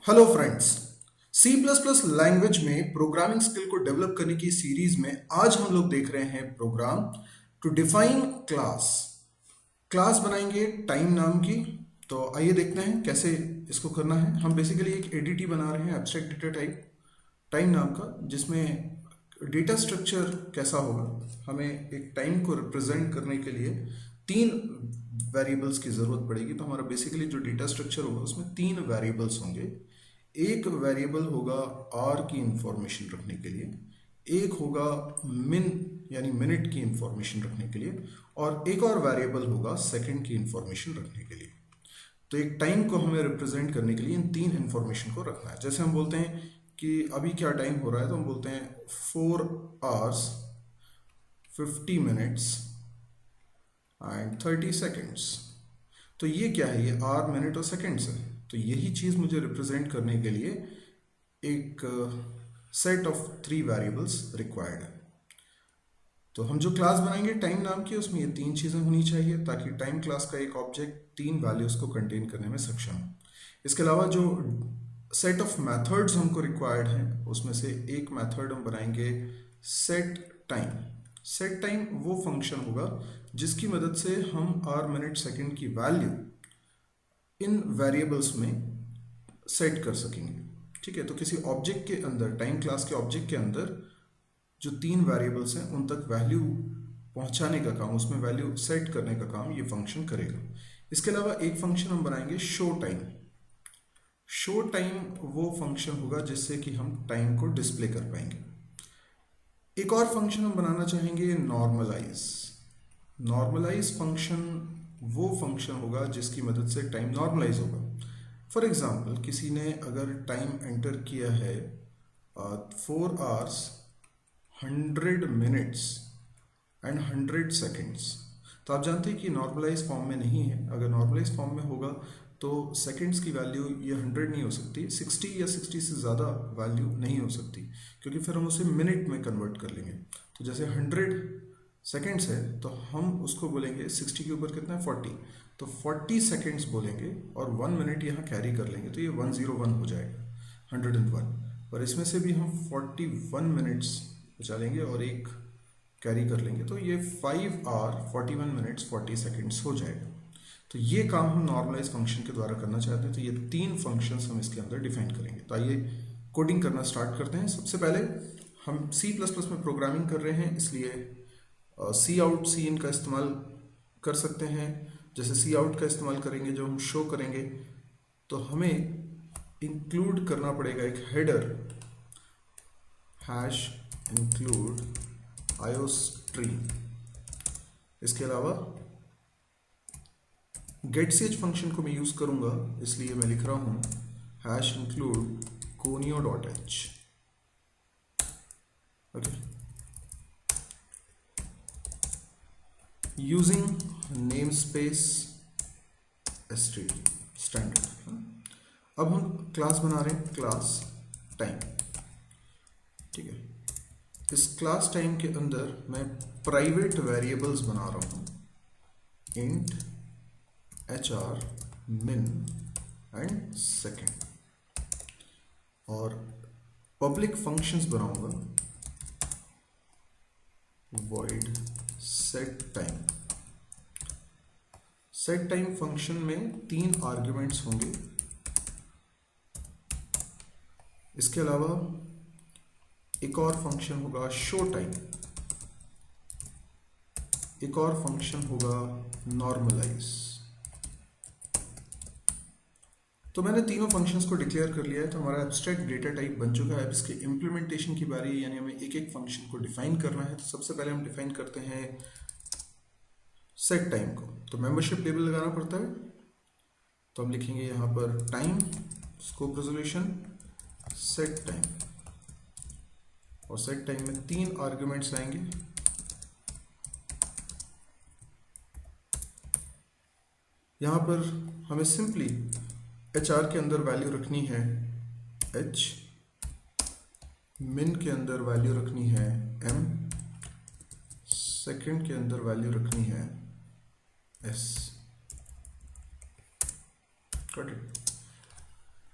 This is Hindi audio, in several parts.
Hello friends. C plus plus language में प्रोग्रामिंग स्किल को डेवलप करने की सीरीज में आज हम लोग देख रहे हैं program to define class. Class बनाएंगे टाइम नाम की। तो आइए देखते हैं कैसे इसको करना है। हम बेसिकली एक एडीटी बना रहे हैं, एब्स्ट्रैक्ट डेटा टाइप टाइम नाम का, जिसमें डेटा स्ट्रक्चर कैसा होगा। हमें एक टाइम को रिप्रेजेंट करने के लिए तीन वेरिएबल्स की ज़रूरत पड़ेगी। तो हमारा बेसिकली जो डेटा स्ट्रक्चर होगा उसमें तीन वेरिएबल्स होंगे। एक वेरिएबल होगा आर की इंफॉर्मेशन रखने के लिए, एक होगा मिन यानी मिनट की इंफॉर्मेशन रखने के लिए, और एक और वेरिएबल होगा सेकंड की इंफॉर्मेशन रखने के लिए। तो एक टाइम को हमें रिप्रेजेंट करने के लिए इन तीन इंफॉर्मेशन को रखना है। जैसे हम बोलते हैं कि अभी क्या टाइम हो रहा है, तो हम बोलते हैं 4 hours 50 minutes एंड 30 seconds। तो ये क्या है, ये आर मिनट और सेकेंड्स है। तो यही चीज़ मुझे रिप्रेजेंट करने के लिए एक सेट ऑफ 3 वेरिएबल्स रिक्वायर्ड है। तो हम जो क्लास बनाएंगे टाइम नाम की, उसमें ये तीन चीज़ें होनी चाहिए ताकि टाइम क्लास का एक ऑब्जेक्ट तीन वैल्यूज़ को कंटेन करने में सक्षम हो। इसके अलावा जो सेट ऑफ मेथड्स हमको रिक्वायर्ड हैं, उसमें से एक मेथड हम बनाएंगे सेट टाइम। सेट टाइम वो फंक्शन होगा जिसकी मदद से हम आर मिनट सेकंड की वैल्यू इन वेरिएबल्स में सेट कर सकेंगे। ठीक है, तो किसी ऑब्जेक्ट के अंदर, टाइम क्लास के ऑब्जेक्ट के अंदर जो तीन वेरिएबल्स हैं उन तक वैल्यू पहुंचाने का काम, उसमें वैल्यू सेट करने का काम ये फंक्शन करेगा। इसके अलावा एक फंक्शन हम बनाएंगे शो टाइम। शो टाइम वो फंक्शन होगा जिससे कि हम टाइम को डिस्प्ले कर पाएंगे। एक और फंक्शन हम बनाना चाहेंगे नॉर्मलाइज। नॉर्मलाइज फंक्शन वो फंक्शन होगा जिसकी मदद से टाइम नॉर्मलाइज होगा। फॉर एग्जाम्पल, किसी ने अगर टाइम एंटर किया है 4 hours 100 minutes एंड 100 seconds, तो आप जानते हैं कि नॉर्मलाइज फॉर्म में नहीं है। अगर नॉर्मलाइज फॉर्म में होगा तो सेकंड्स की वैल्यू ये 100 नहीं हो सकती, 60 या 60 से ज़्यादा वैल्यू नहीं हो सकती, क्योंकि फिर हम उसे मिनट में कन्वर्ट कर लेंगे। तो जैसे 100 सेकेंड्स है तो हम उसको बोलेंगे 60 के ऊपर कितना है 40, तो 40 सेकेंड्स बोलेंगे और 1 मिनट यहाँ कैरी कर लेंगे, तो ये 101 हो जाएगा 101। और इसमें से भी हम 41 मिनट्स बचा लेंगे और एक कैरी कर लेंगे, तो ये 5 hour 41 minutes 40 seconds हो जाएगा। तो ये काम हम नॉर्मलाइज फंक्शन के द्वारा करना चाहते हैं। तो ये तीन फंक्शंस हम इसके अंदर डिफाइन करेंगे। तो आइए कोडिंग करना स्टार्ट करते हैं। सबसे पहले हम सी प्लस प्लस में प्रोग्रामिंग कर रहे हैं, इसलिए सी आउट सी इन का इस्तेमाल कर सकते हैं। जैसे सी आउट का इस्तेमाल करेंगे, जो हम शो करेंगे, तो हमें इंक्लूड करना पड़ेगा एक हेडर हैश इंक्लूड आयोस्ट्रीम। इसके अलावा गेटसेज फंक्शन को मैं यूज करूंगा, इसलिए मैं लिख रहा हूं hash include conio dot H. Okay, using name space std standard. अब हम क्लास बना रहे हैं, क्लास टाइम। ठीक है, इस क्लास टाइम के अंदर मैं प्राइवेट वेरिएबल्स बना रहा हूं, int hr min and second, और पब्लिक फंक्शंस बनाऊंगा void set time। Set time function में 3 आर्ग्यूमेंट्स होंगे। इसके अलावा एक और फंक्शन होगा शो टाइम, एक और फंक्शन होगा नॉर्मलाइज। तो मैंने तीनों फंक्शंस को डिक्लेयर कर लिया है, तो हमारा एब्स्ट्रैक्ट डेटा टाइप बन चुका है। अब इसके इम्प्लीमेंटेशन की बारी है, यानी हमें एक एक फंक्शन को डिफाइन करना है। तो सबसे पहले हम डिफाइन करते हैं सेट टाइम को। तो मेंबरशिप लेबल लगाना पड़ता है, तो हम लिखेंगे यहाँ पर time scope resolution set time, और सेट टाइम में 3 आर्ग्यूमेंट्स आएंगे। यहाँ पर हमें सिंपली HR के अंदर वैल्यू रखनी है H, min के अंदर वैल्यू रखनी है M, सेकंड के अंदर वैल्यू रखनी है S। Got it.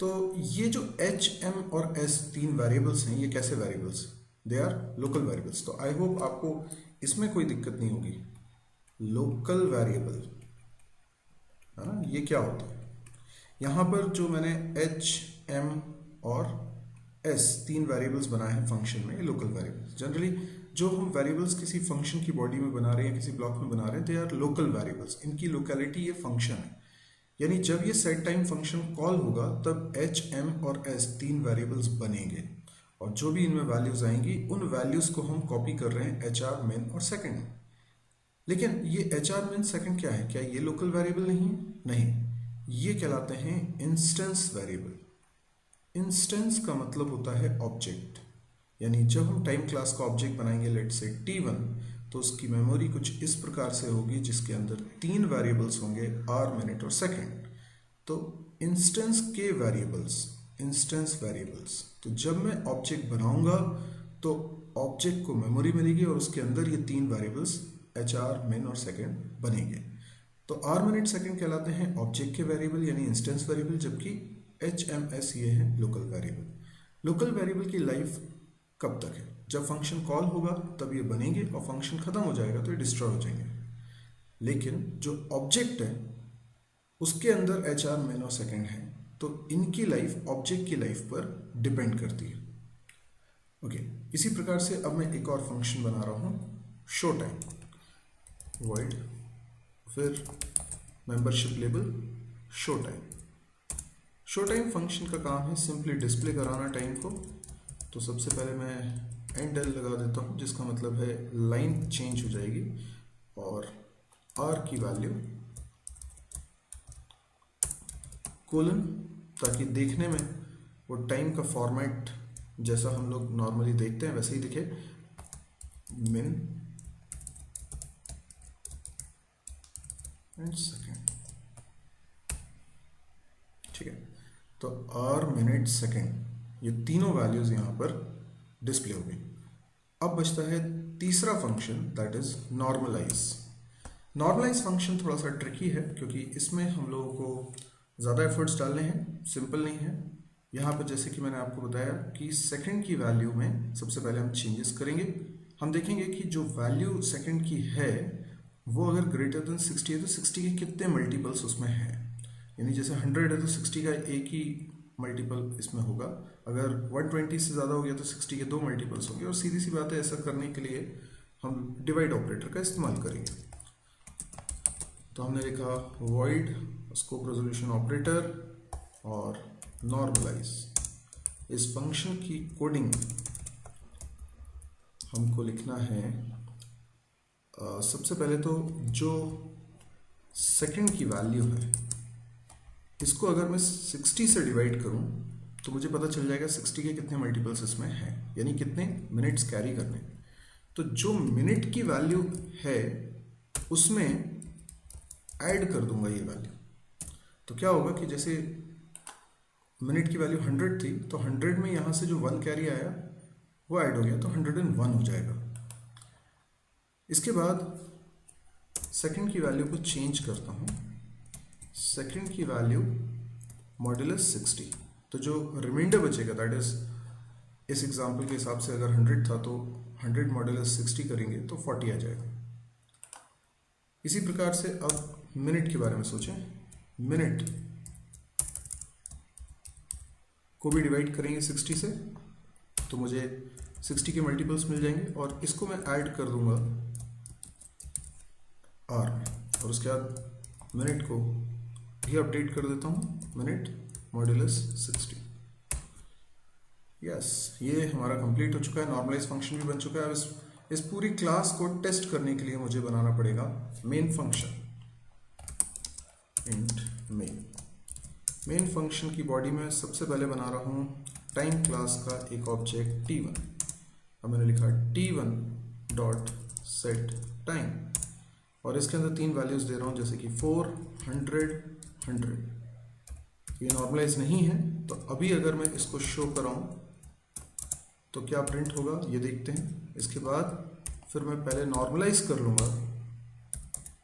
तो ये जो एच एम और एस तीन वेरिएबल्स हैं, ये कैसे variables? They are local variables. तो आई होप आपको इसमें कोई दिक्कत नहीं होगी। लोकल वेरिएबल है ना, ये क्या होता है? यहाँ पर जो मैंने एच एम और एस तीन वेरिएबल्स बनाए हैं फंक्शन में, ये लोकल वेरिएबल्स। जनरली जो हम वेरिएबल्स किसी फंक्शन की बॉडी में बना रहे हैं, किसी ब्लॉक में बना रहे हैं, दे आर लोकल वेरिएबल्स। इनकी लोकेलिटी ये फंक्शन है। यानी जब ये सेट टाइम फंक्शन कॉल होगा तब एच एम और एस तीन वेरिएबल्स बनेंगे, और जो भी इनमें वैल्यूज आएंगी उन वैल्यूज को हम कॉपी कर रहे हैं एच आर मिन और सेकेंड में। लेकिन ये एच आर मिन सेकेंड क्या है? क्या ये लोकल वेरिएबल नहीं है? नहीं, ये कहलाते हैं इंस्टेंस वेरिएबल। इंस्टेंस का मतलब होता है ऑब्जेक्ट। यानी जब हम टाइम क्लास का ऑब्जेक्ट बनाएंगे, लेट से T1, तो उसकी मेमोरी कुछ इस प्रकार से होगी जिसके अंदर तीन वेरिएबल्स होंगे, आर, मिनट और सेकंड। तो इंस्टेंस के वेरिएबल्स, इंस्टेंस वेरिएबल्स। तो जब मैं ऑब्जेक्ट बनाऊंगा तो ऑब्जेक्ट को मेमोरी मिलेगी और उसके अंदर ये तीन वेरिएबल्स एच आर, मिन और सेकंड बनेंगे। तो आर, मिनट, सेकंड कहलाते हैं ऑब्जेक्ट के वेरिएबल यानी इंस्टेंस वेरिएबल, जबकि एच एम एस ये है लोकल वेरिएबल। लोकल वेरिएबल की लाइफ कब तक है? जब फंक्शन कॉल होगा तब ये बनेंगे और फंक्शन खत्म हो जाएगा तो ये डिस्ट्रॉय हो जाएंगे। लेकिन जो ऑब्जेक्ट है उसके अंदर एच आर, मिन और सेकंड है, तो इनकी लाइफ ऑब्जेक्ट की लाइफ पर डिपेंड करती है। ओके, इसी प्रकार से अब मैं एक और फंक्शन बना रहा हूँ, शो टाइम, वॉइड, फिर membership label show time. Show time function का काम है सिंपली डिस्प्ले कराना टाइम को। तो सबसे पहले मैं एंड एल लगा देता हूँ, जिसका मतलब है लाइन चेंज हो जाएगी, और आर की वैल्यू कोलन, ताकि देखने में वो टाइम का फॉर्मेट जैसा हम लोग नॉर्मली देखते हैं वैसे ही दिखे। मिन एंड सेकेंड, ठीक है। तो आर, मिनट, सेकेंड, ये तीनों वैल्यूज यहाँ पर डिस्प्ले हो गई। अब बचता है तीसरा function, that is normalise. Normalise function थोड़ा सा ट्रिकी है क्योंकि इसमें हम लोगों को ज़्यादा एफर्ट्स डालने हैं, सिंपल नहीं है। यहाँ पर जैसे कि मैंने आपको बताया कि सेकंड की वैल्यू में सबसे पहले हम चेंजेस करेंगे। हम देखेंगे कि जो वैल्यू सेकंड की है वो अगर ग्रेटर देन 60 है तो 60 के कितने मल्टीपल्स उसमें हैं। यानी जैसे 100 है तो 60 का एक ही मल्टीपल इसमें होगा। अगर 120 से ज़्यादा हो गया तो 60 के दो मल्टीपल्स होंगे। और सीधी सी बात है, ऐसा करने के लिए हम डिवाइड ऑपरेटर का इस्तेमाल करेंगे। तो हमने लिखा वॉइड स्कोप रेजोल्यूशन ऑपरेटर और नॉर्मलाइज। इस फंक्शन की कोडिंग हमको लिखना है, सबसे पहले तो जो सेकंड की वैल्यू है इसको अगर मैं 60 से डिवाइड करूं तो मुझे पता चल जाएगा 60 के कितने मल्टीपल्स इसमें हैं, यानी कितने मिनट्स कैरी करने। तो जो मिनट की वैल्यू है उसमें ऐड कर दूंगा ये वैल्यू। तो क्या होगा कि जैसे मिनट की वैल्यू 100 थी तो 100 में यहाँ से जो 1 कैरी आया वो ऐड हो गया तो 101 हो जाएगा। इसके बाद सेकंड की वैल्यू को चेंज करता हूँ, सेकंड की वैल्यू मॉड्यूलस 60। तो जो रिमाइंडर बचेगा, दैट इज इस एग्जांपल के हिसाब से अगर 100 था तो 100 मॉड्यूलस 60 करेंगे तो 40 आ जाएगा। इसी प्रकार से अब मिनट के बारे में सोचें। मिनट को भी डिवाइड करेंगे 60 से तो मुझे 60 के मल्टीपल्स मिल जाएंगे, और इसको मैं ऐड कर दूंगा आर में, और उसके बाद मिनट को भी अपडेट कर देता हूँ, मिनट मॉड्यूलस 60। यस, ये हमारा कंप्लीट हो चुका है, नॉर्मलाइज फंक्शन भी बन चुका है। अब इस पूरी क्लास को टेस्ट करने के लिए मुझे बनाना पड़ेगा main function, int main. Main function की बॉडी में सबसे पहले बना रहा हूँ टाइम क्लास का एक ऑब्जेक्ट T1। अब मैंने लिखा T1 डॉट सेट टाइम, और इसके अंदर तीन वैल्यूज दे रहा हूँ जैसे कि 4, 100, 100। ये नॉर्मलाइज नहीं है, तो अभी अगर मैं इसको शो कराऊँ तो क्या प्रिंट होगा ये देखते हैं। इसके बाद फिर मैं पहले नॉर्मलाइज कर लूँगा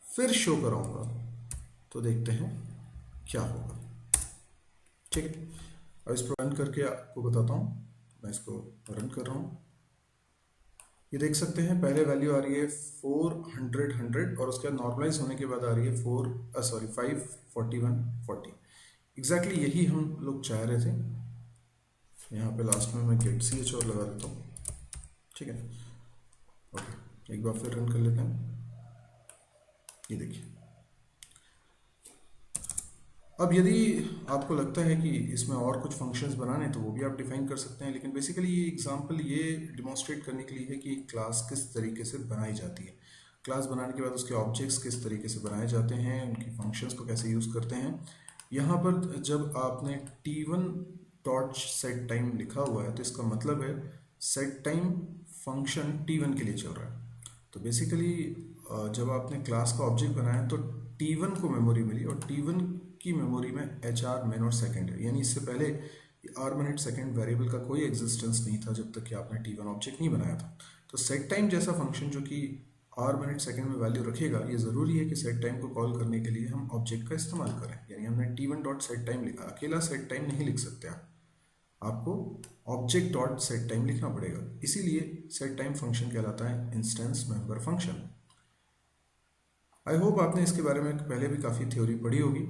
फिर शो कराऊँगा, तो देखते हैं क्या होगा। ठीक है, अब इसको रन करके आपको बताता हूँ। मैं इसको रन कर रहा हूँ। ये देख सकते हैं पहले वैल्यू आ रही है 400 100 और उसके बाद नॉर्मलाइज होने के बाद आ रही है 5 41 40। एग्जैक्टली यही हम लोग चाह रहे थे। यहाँ पे लास्ट में मैं गेट सी एच और लगा देता हूँ। ठीक है, ओके, एक बार फिर रन कर लेते हैं। ये देखिए, अब यदि आपको लगता है कि इसमें और कुछ फंक्शंस बनाने तो वो भी आप डिफाइन कर सकते हैं, लेकिन बेसिकली ये एग्जांपल ये डिमॉन्स्ट्रेट करने के लिए है कि क्लास किस तरीके से बनाई जाती है। क्लास बनाने के बाद उसके ऑब्जेक्ट्स किस तरीके से बनाए जाते हैं, उनकी फंक्शंस को कैसे यूज़ करते हैं। यहाँ पर जब आपने T1 डॉट सेट टाइम लिखा हुआ है तो इसका मतलब है सेट टाइम फंक्शन T1 के लिए चल रहा है। तो बेसिकली जब आपने क्लास का ऑब्जेक्ट बनाया तो T1 को मेमोरी मिली और T1 की मेमोरी में HR मिन और सेकंड है, यानी इससे पहले आर मिनट सेकंड वेरिएबल का कोई एग्जिस्टेंस नहीं था जब तक कि आपने T1 ऑब्जेक्ट नहीं बनाया था। तो सेट टाइम जैसा फंक्शन जो कि आर मिनट सेकंड में वैल्यू रखेगा, ये ज़रूरी है कि सेट टाइम को कॉल करने के लिए हम ऑब्जेक्ट का इस्तेमाल करें। यानी हमने T1 डॉट सेट टाइम लिखा, अकेला सेट टाइम नहीं लिख सकते आपको ऑब्जेक्ट डॉट सेट टाइम लिखना पड़ेगा। इसीलिए सेट टाइम फंक्शन कहलाता है instance member function. I hope आपने इसके बारे में पहले भी काफ़ी थ्योरी पढ़ी होगी।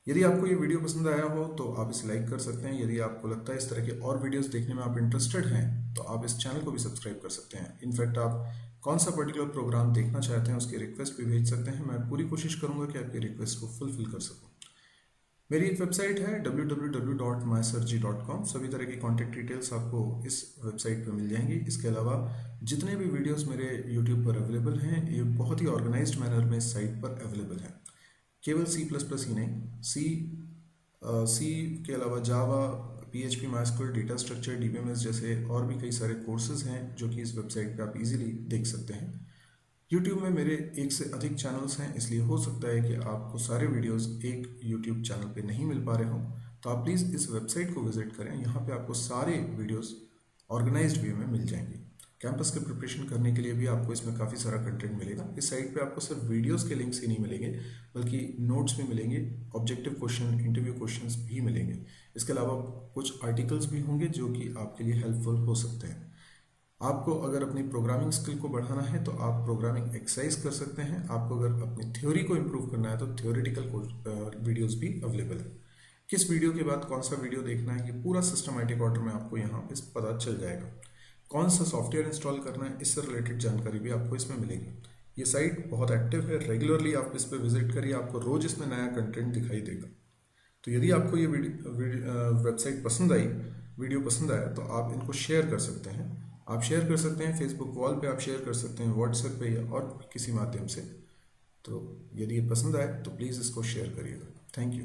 यदि आपको ये वीडियो पसंद आया हो तो आप इसे लाइक कर सकते हैं। यदि आपको लगता है इस तरह के और वीडियोस देखने में आप इंटरेस्टेड हैं तो आप इस चैनल को भी सब्सक्राइब कर सकते हैं। इनफैक्ट आप कौन सा पर्टिकुलर प्रोग्राम देखना चाहते हैं उसकी रिक्वेस्ट भी भेज सकते हैं। मैं पूरी कोशिश करूंगा कि आपकी रिक्वेस्ट को फुलफिल कर सकूं। मेरी एक वेबसाइट है www.mysirji.com। सभी तरह की कॉन्टैक्ट डिटेल्स आपको इस वेबसाइट पर मिल जाएंगी। इसके अलावा जितने भी वीडियोस मेरे यूट्यूब पर अवेलेबल हैं ये बहुत ही ऑर्गेनाइज्ड मैनर में इस साइट पर अवेलेबल हैं। केवल C++ ही नहीं, सी के अलावा जावा, PHP, MySQL, data structure, DBMS जैसे और भी कई सारे कोर्सेज हैं जो कि इस वेबसाइट पे आप इजीली देख सकते हैं। YouTube में मेरे एक से अधिक चैनल्स हैं, इसलिए हो सकता है कि आपको सारे वीडियोस एक YouTube चैनल पे नहीं मिल पा रहे हों, तो आप प्लीज़ इस वेबसाइट को विजिट करें। यहाँ पे आपको सारे वीडियोस ऑर्गेनाइज्ड वे में मिल जाएंगे। कैंपस के प्रिपरेशन करने के लिए भी आपको इसमें काफ़ी सारा कंटेंट मिलेगा। इस साइट पे आपको सिर्फ वीडियोस के लिंक्स ही नहीं मिलेंगे बल्कि नोट्स भी मिलेंगे, ऑब्जेक्टिव क्वेश्चन, इंटरव्यू क्वेश्चंस भी मिलेंगे। इसके अलावा कुछ आर्टिकल्स भी होंगे जो कि आपके लिए हेल्पफुल हो सकते हैं। आपको अगर अपनी प्रोग्रामिंग स्किल को बढ़ाना है तो आप प्रोग्रामिंग एक्सरसाइज कर सकते हैं। आपको अगर अपनी थ्योरी को इम्प्रूव करना है तो थ्योरेटिकल वीडियोस भी अवेलेबल है। किस वीडियो के बाद कौन सा वीडियो देखना है ये पूरा सिस्टमैटिक ऑर्डर में आपको यहाँ पे पता चल जाएगा। कौन सा सॉफ्टवेयर इंस्टॉल करना है इससे रिलेटेड जानकारी भी आपको इसमें मिलेगी। ये साइट बहुत एक्टिव है, रेगुलरली आप इस पर विजिट करिए, आपको रोज इसमें नया कंटेंट दिखाई देगा। तो यदि आपको ये वेबसाइट पसंद आई, वीडियो पसंद आया तो आप इनको शेयर कर सकते हैं। आप शेयर कर सकते हैं फेसबुक वॉल पे, आप शेयर कर सकते हैं व्हाट्सएप पे या और किसी माध्यम से। तो यदि ये पसंद आए तो प्लीज़ इसको शेयर करिएगा। Thank you.